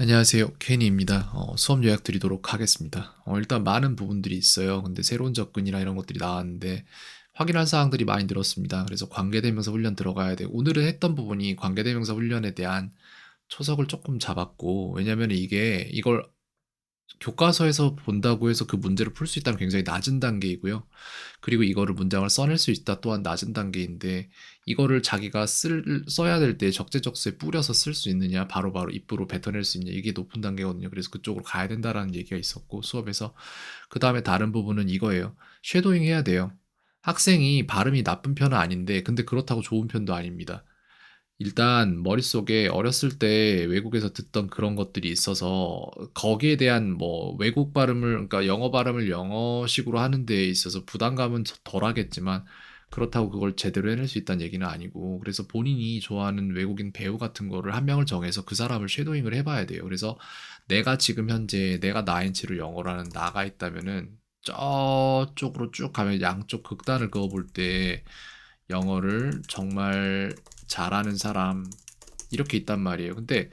안녕하세요. 케니입니다. 수업 요약 드리도록 하겠습니다. 일단 많은 부분들이 있어요. 근데 새로운 접근이나 이런 것들이 나왔는데 확인할 사항들이 많이 늘었습니다. 그래서 관계대명사 훈련 들어가야 돼요. 오늘은 했던 부분이 관계대명사 훈련에 대한 초석을 조금 잡았고, 왜냐면 이게 이걸 교과서에서 본다고 해서 그 문제를 풀 수 있다는 굉장히 낮은 단계이고요. 그리고 이거를 문장을 써낼 수 있다 또한 낮은 단계인데, 이거를 자기가 써야 될 때 적재적소에 뿌려서 쓸 수 있느냐, 바로바로 입으로 뱉어낼 수 있느냐, 이게 높은 단계거든요. 그래서 그쪽으로 가야 된다라는 얘기가 있었고, 수업에서. 그 다음에 다른 부분은 이거예요. 쉐도잉 해야 돼요. 학생이 발음이 나쁜 편은 아닌데, 근데 그렇다고 좋은 편도 아닙니다. 일단 머릿속에 어렸을 때 외국에서 듣던 그런 것들이 있어서 거기에 대한 뭐 외국 발음을, 그러니까 영어 발음을 영어식으로 하는 데 있어서 부담감은 덜하겠지만, 그렇다고 그걸 제대로 해낼 수 있다는 얘기는 아니고, 그래서 본인이 좋아하는 외국인 배우 같은 거를 한 명을 정해서 그 사람을 쉐도잉을 해봐야 돼요. 그래서 내가 지금 현재 내가 나인치로 영어를 하는 나가 있다면은 저쪽으로 쭉 가면 양쪽 극단을 그어볼 때 영어를 정말 잘하는 사람 이렇게 있단 말이에요. 근데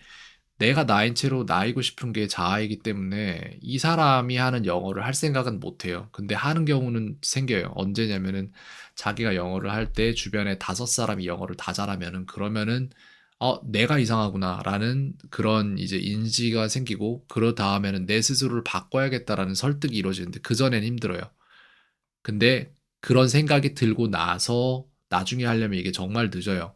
내가 나인 채로 나이고 싶은 게 자아이기 때문에 이 사람이 하는 영어를 할 생각은 못 해요. 근데 하는 경우는 생겨요. 언제냐면은 자기가 영어를 할 때 주변에 다섯 사람이 영어를 다 잘하면은, 그러면은 내가 이상하구나라는 그런 이제 인지가 생기고, 그러 다음에는 내 스스로를 바꿔야겠다라는 설득이 이루어지는데, 그전엔 힘들어요. 근데 그런 생각이 들고 나서 나중에 하려면 이게 정말 늦어요.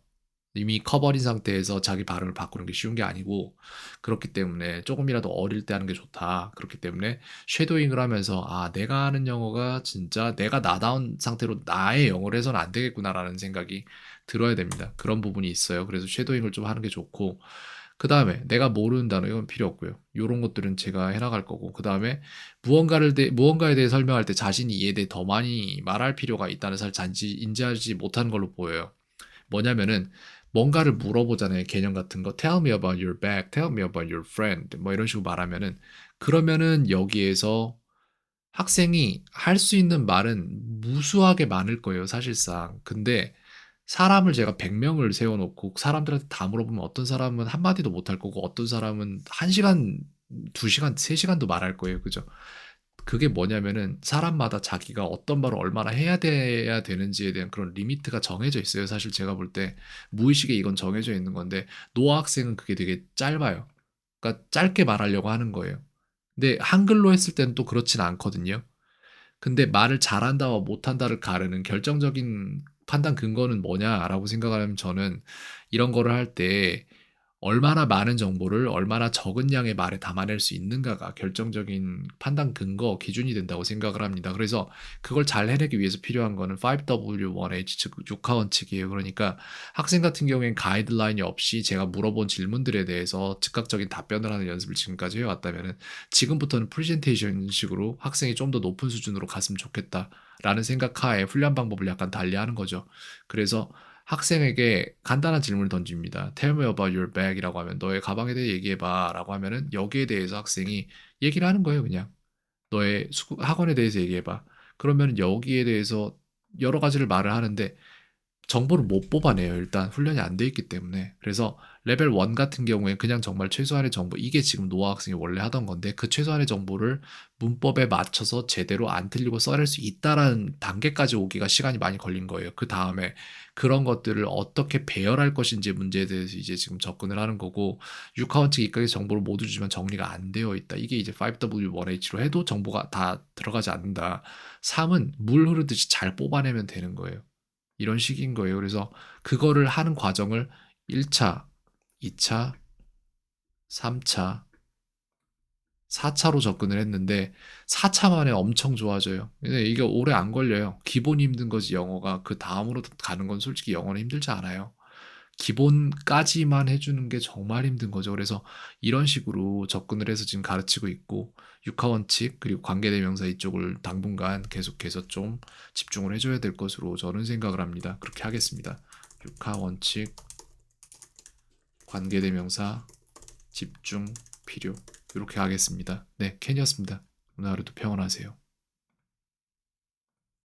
이미 커버린 상태에서 자기 발음을 바꾸는 게 쉬운 게 아니고, 그렇기 때문에 조금이라도 어릴 때 하는 게 좋다. 그렇기 때문에 쉐도잉을 하면서 내가 하는 영어가 진짜 내가 나다운 상태로 나의 영어를 해서는 안 되겠구나라는 생각이 들어야 됩니다. 그런 부분이 있어요. 그래서 쉐도잉을 좀 하는 게 좋고, 그 다음에 내가 모르는 단어 이건 필요 없고요. 이런 것들은 제가 해나갈 거고, 그 다음에 무언가에 대해 설명할 때 자신이 이에 대해 더 많이 말할 필요가 있다는 사실 잔지 인지하지 못하는 걸로 보여요. 뭐냐면은 뭔가를 물어보잖아요. 개념 같은 거. Tell me about your bag. Tell me about your friend. 뭐 이런 식으로 말하면은, 그러면은 여기에서 학생이 할 수 있는 말은 무수하게 많을 거예요, 사실상. 근데 사람을 제가 100명을 세워놓고 사람들한테 다 물어보면 어떤 사람은 한마디도 못할 거고, 어떤 사람은 1시간, 2시간, 3시간도 말할 거예요. 그죠? 그게 뭐냐면은 사람마다 자기가 어떤 말을 얼마나 해야 돼야 되는지에 대한 그런 리미트가 정해져 있어요. 사실 제가 볼 때 무의식에 이건 정해져 있는 건데, 노아 학생은 그게 되게 짧아요. 그러니까 짧게 말하려고 하는 거예요. 근데 한글로 했을 때는 또 그렇진 않거든요. 근데 말을 잘한다와 못한다를 가르는 결정적인 판단 근거는 뭐냐라고 생각하면, 저는 이런 거를 할 때 얼마나 많은 정보를 얼마나 적은 양의 말에 담아낼 수 있는가가 결정적인 판단 근거 기준이 된다고 생각을 합니다. 그래서 그걸 잘 해내기 위해서 필요한 거는 5W1H, 즉 6하 원칙이에요. 그러니까 학생 같은 경우엔 가이드라인이 없이 제가 물어본 질문들에 대해서 즉각적인 답변을 하는 연습을 지금까지 해왔다면은, 지금부터는 프레젠테이션식으로 학생이 좀 더 높은 수준으로 갔으면 좋겠다라는 생각하에 훈련 방법을 약간 달리하는 거죠. 그래서 학생에게 간단한 질문을 던집니다. Tell me about your bag이라고 하면, 너의 가방에 대해 얘기해봐 라고 하면은, 여기에 대해서 학생이 얘기를 하는 거예요. 그냥 너의 학원에 대해서 얘기해봐. 그러면 여기에 대해서 여러 가지를 말을 하는데, 정보를 못 뽑아내요. 일단 훈련이 안 돼 있기 때문에. 그래서 레벨 1 같은 경우에 그냥 정말 최소한의 정보, 이게 지금 노아 학생이 원래 하던 건데, 그 최소한의 정보를 문법에 맞춰서 제대로 안 틀리고 써낼 수 있다라는 단계까지 오기가 시간이 많이 걸린 거예요. 그 다음에 그런 것들을 어떻게 배열할 것인지 문제에 대해서 이제 지금 접근을 하는 거고, 6하원칙 이까지 정보를 모두 주지만 정리가 안 되어 있다. 이게 이제 5W1H로 해도 정보가 다 들어가지 않는다. 3은 물 흐르듯이 잘 뽑아내면 되는 거예요. 이런 식인 거예요. 그래서 그거를 하는 과정을 1차, 2차, 3차, 4차로 접근을 했는데, 4차 만에 엄청 좋아져요. 근데 이게 오래 안 걸려요. 기본이 힘든 거지 영어가. 그 다음으로 가는 건 솔직히 영어는 힘들지 않아요. 기본까지만 해주는 게 정말 힘든 거죠. 그래서 이런 식으로 접근을 해서 지금 가르치고 있고, 6하 원칙 그리고 관계대명사 이쪽을 당분간 계속해서 좀 집중을 해줘야 될 것으로 저는 생각을 합니다. 그렇게 하겠습니다. 6하 원칙, 관계대명사, 집중, 필요, 이렇게 하겠습니다. 네, 캔이었습니다. 오늘 하루도 평안하세요.